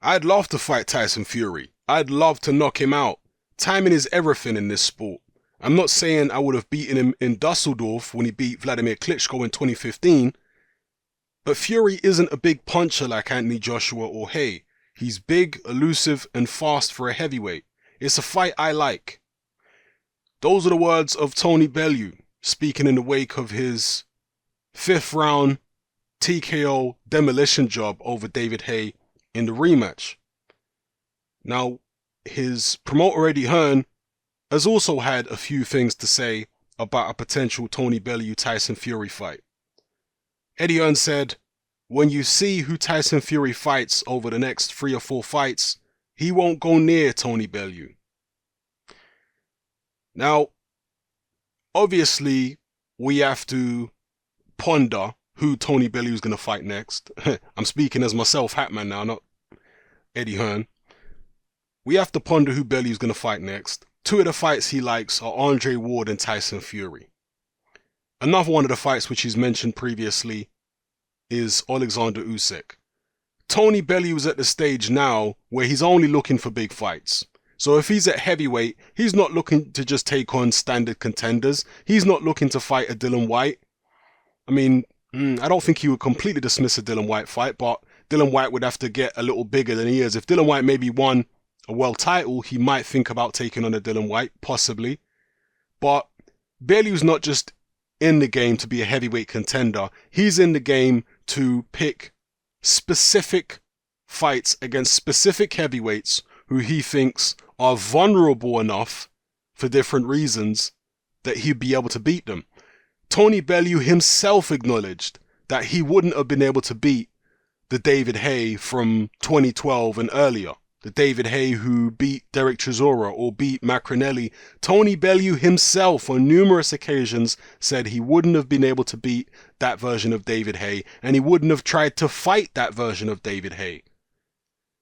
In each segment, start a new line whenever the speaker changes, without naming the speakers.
I'd love to fight Tyson Fury. I'd love to knock him out. Timing is everything in this sport. I'm not saying I would have beaten him in Dusseldorf when he beat Vladimir Klitschko in 2015, but Fury isn't a big puncher like Anthony Joshua or Hay. He's big, elusive, and fast for a heavyweight. It's a fight I like. Those are the words of Tony Bellew, speaking in the wake of his 5th round TKO demolition job over David Hay in the rematch. Now, his promoter Eddie Hearn has also had a few things to say about a potential Tony Bellew-Tyson Fury fight. Eddie Hearn said, "When you see who Tyson Fury fights over the next 3 or 4 fights, he won't go near Tony Bellew." Now, obviously, we have to ponder who Tony Bellew is going to fight next. I'm speaking as myself, Hatman now, not Eddie Hearn. We have to ponder who Bellew is going to fight next. 2 of the fights he likes are Andre Ward and Tyson Fury. Another one of the fights which he's mentioned previously is Alexander Usyk. Tony Bellew is at the stage now where he's only looking for big fights. So if he's at heavyweight, he's not looking to just take on standard contenders. He's not looking to fight a Dillian Whyte. I mean, I don't think he would completely dismiss a Dillian Whyte fight, but Dillian Whyte would have to get a little bigger than he is. If Dillian Whyte maybe won a world title, he might think about taking on a Dillian Whyte, possibly. But Bellew's not just in the game to be a heavyweight contender. He's in the game to pick specific fights against specific heavyweights who he thinks are vulnerable enough for different reasons that he'd be able to beat them. Tony Bellew himself acknowledged that he wouldn't have been able to beat the David Hay from 2012 and earlier. The David Hay who beat Derek Chisora or beat Macronelli. Tony Bellew himself on numerous occasions said he wouldn't have been able to beat that version of David Hay, and he wouldn't have tried to fight that version of David Hay.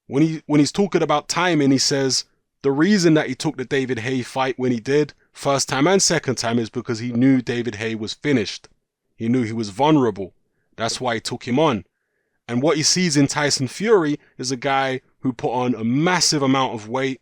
When he's talking about timing, he says the reason that he took the David Hay fight when he did, first time and second time, is because he knew David Hay was finished. He knew he was vulnerable. That's why he took him on. And what he sees in Tyson Fury is a guy who put on a massive amount of weight,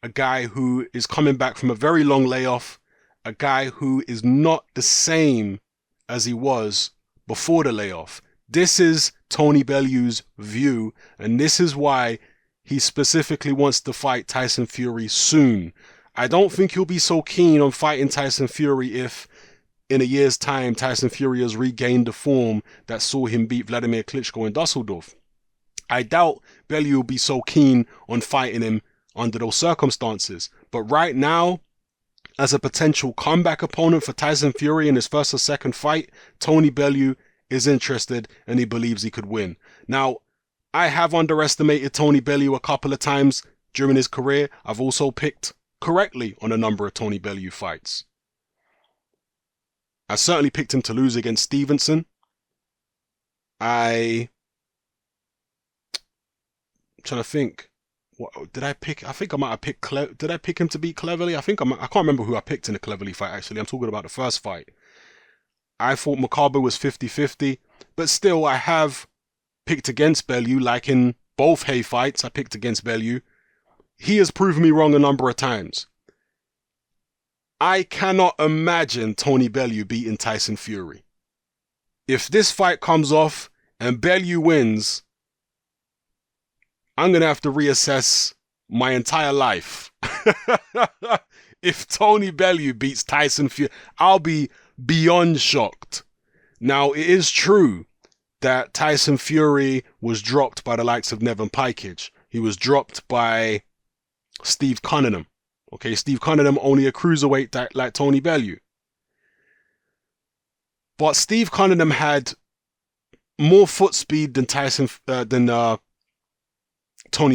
a guy who is coming back from a very long layoff, a guy who is not the same as he was before the layoff. This is Tony Bellew's view, and this is why he specifically wants to fight Tyson Fury soon. I don't think he'll be so keen on fighting Tyson Fury if in a year's time Tyson Fury has regained the form that saw him beat Vladimir Klitschko in Dusseldorf. I doubt Bellew will be so keen on fighting him under those circumstances. But right now, as a potential comeback opponent for Tyson Fury in his first or second fight, Tony Bellew is interested and he believes he could win. Now, I have underestimated Tony Bellew a couple of times during his career. I've also picked correctly on a number of Tony Bellew fights. I certainly picked him to lose against Stevenson. I'm trying to think. What did I pick? I think I might have picked. Did I pick him to beat Cleverly? I can't remember who I picked in the Cleverly fight. Actually, I'm talking about the first fight. I thought Makabe was 50-50, but still, I have picked against Bellew. Like in both Hay fights, I picked against Bellew. He has proven me wrong a number of times. I cannot imagine Tony Bellew beating Tyson Fury. If this fight comes off and Bellew wins, I'm going to have to reassess my entire life. If Tony Bellew beats Tyson Fury, I'll be beyond shocked. Now, it is true that Tyson Fury was dropped by the likes of Nevin Pikage. He was dropped by Steve Cunningham. Okay, Steve Cunningham only a cruiserweight like Tony Bellew. But Steve Cunningham had more foot speed than Tony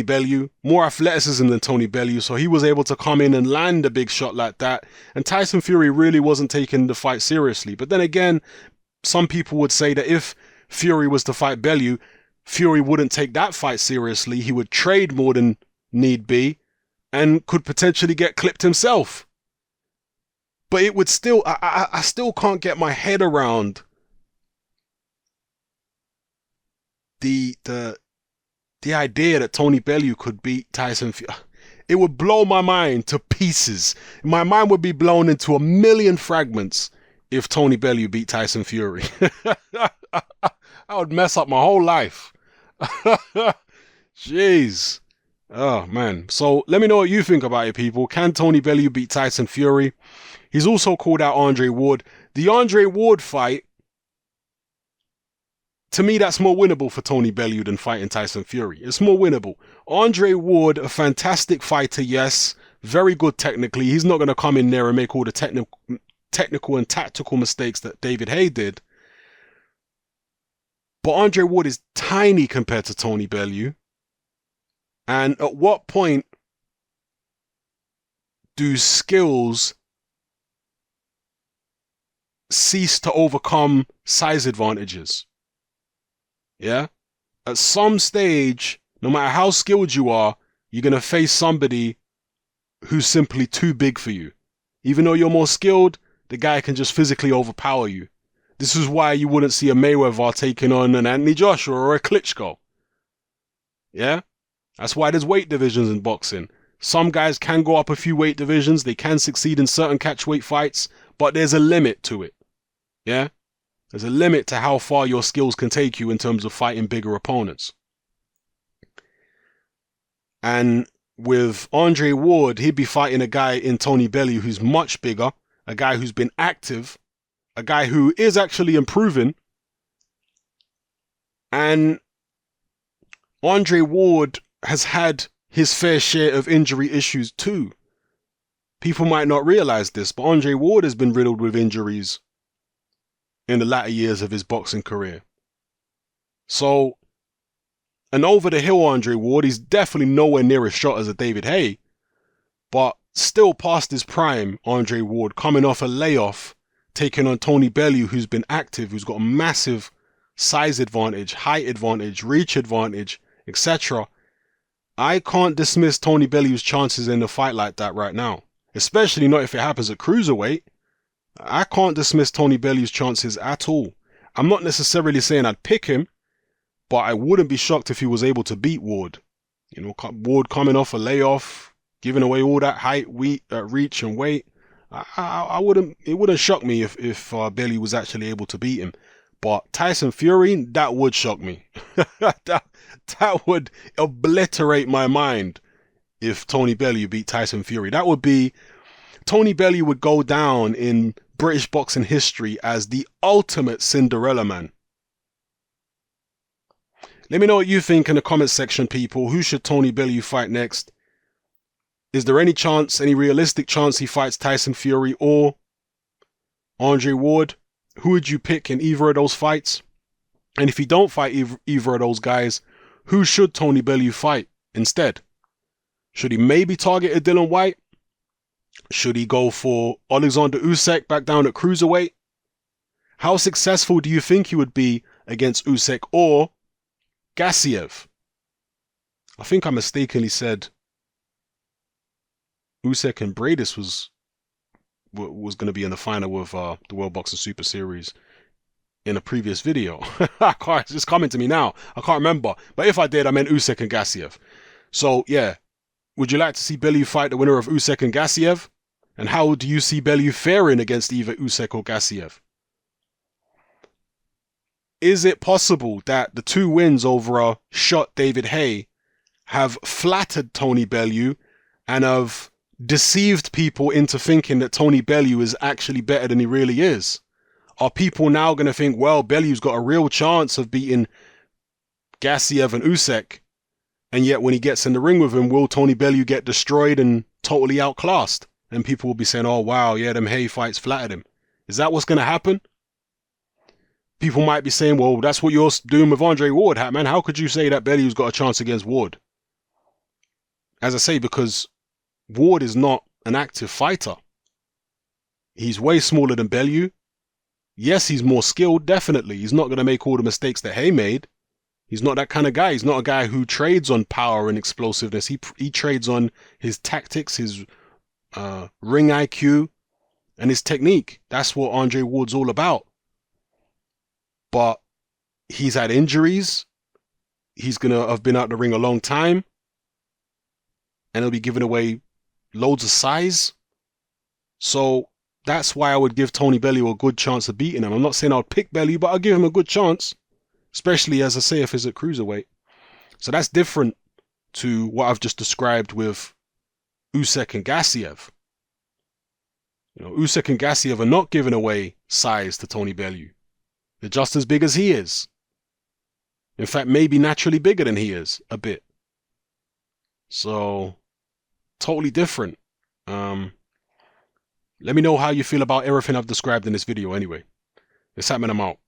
Bellew, more athleticism than Tony Bellew, so he was able to come in and land a big shot like that. And Tyson Fury really wasn't taking the fight seriously. But then again, some people would say that if Fury was to fight Bellew, Fury wouldn't take that fight seriously. He would trade more than need be and could potentially get clipped himself. But it would still, I still can't get my head around the the idea that Tony Bellew could beat Tyson Fury, it would blow my mind to pieces. My mind would be blown into a million fragments if Tony Bellew beat Tyson Fury. I would mess up my whole life. Jeez. Oh, man. So let me know what you think about it, people. Can Tony Bellew beat Tyson Fury? He's also called out Andre Ward. The Andre Ward fight, to me, that's more winnable for Tony Bellew than fighting Tyson Fury. It's more winnable. Andre Ward, a fantastic fighter, yes. Very good technically. He's not going to come in there and make all the technical and tactical mistakes that David Haye did. But Andre Ward is tiny compared to Tony Bellew. And at what point do skills cease to overcome size advantages? Yeah? At some stage, no matter how skilled you are, you're going to face somebody who's simply too big for you. Even though you're more skilled, the guy can just physically overpower you. This is why you wouldn't see a Mayweather taking on an Anthony Joshua or a Klitschko. Yeah? That's why there's weight divisions in boxing. Some guys can go up a few weight divisions. They can succeed in certain catchweight fights, but there's a limit to it. Yeah? There's a limit to how far your skills can take you in terms of fighting bigger opponents. And with Andre Ward, he'd be fighting a guy in Tony Bellew who's much bigger, a guy who's been active, a guy who is actually improving. And Andre Ward has had his fair share of injury issues too. People might not realize this, but Andre Ward has been riddled with injuries in the latter years of his boxing career. So, an over-the-hill Andre Ward, he's definitely nowhere near as shot as a David Haye, but still past his prime, Andre Ward, coming off a layoff, taking on Tony Bellew, who's been active, who's got a massive size advantage, height advantage, reach advantage, etc. I can't dismiss Tony Bellew's chances in a fight like that right now, especially not if it happens at cruiserweight. I can't dismiss Tony Bellew's chances at all. I'm not necessarily saying I'd pick him, but I wouldn't be shocked if he was able to beat Ward. You know, Ward coming off a layoff, giving away all that height, reach and weight. I wouldn't. It wouldn't shock me if Bellew was actually able to beat him. But Tyson Fury, that would shock me. that would obliterate my mind if Tony Bellew beat Tyson Fury. That would be, Tony Bellew would go down in British boxing history as the ultimate Cinderella man. Let me know what you think in the comments section, people. Who should Tony Bellew fight next? Is there any chance, any realistic chance he fights Tyson Fury or Andre Ward? Who would you pick in either of those fights? And if you don't fight either of those guys, who should Tony Bellew fight instead? Should he maybe target a Dillian Whyte? Should he go for Alexander Usyk back down at cruiserweight? How successful do you think he would be against Usyk or Gassiev? I think I mistakenly said Usyk and Bradis was going to be in the final of the World Boxing Super Series in a previous video. It's just coming to me now. I can't remember. But if I did, I meant Usyk and Gassiev. So, yeah. Would you like to see Bellew fight the winner of Usyk and Gassiev? And how do you see Bellew faring against either Usyk or Gassiev? Is it possible that the two wins over a shot David Haye have flattered Tony Bellew and have deceived people into thinking that Tony Bellew is actually better than he really is? Are people now going to think, well, Bellew's got a real chance of beating Gassiev and Usyk, and yet when he gets in the ring with him, will Tony Bellew get destroyed and totally outclassed? And people will be saying, oh, wow, yeah, them Haye fights flattered him. Is that what's going to happen? People might be saying, well, that's what you're doing with Andre Ward, man. How could you say that Bellew's got a chance against Ward? As I say, because Ward is not an active fighter. He's way smaller than Bellew. Yes, he's more skilled, definitely. He's not going to make all the mistakes that Haye made. He's not that kind of guy. He's not a guy who trades on power and explosiveness. He trades on his tactics, his ring IQ, and his technique. That's what Andre Ward's all about. But he's had injuries. he's going to have been out the ring a long time, and he'll be giving away loads of size. So that's why I would give Tony Bellew a good chance of beating him. I'm not saying I'd pick Bellew, but I'll give him a good chance, especially, as I say, if he's at cruiserweight. So that's different to what I've just described with Usyk and Gassiev. You know, Usyk and Gassiev are not giving away size to Tony Bellew. They're just as big as he is. In fact, maybe naturally bigger than he is, a bit. So, totally different. Let me know how you feel about everything I've described in this video anyway. It's happening, I'm out.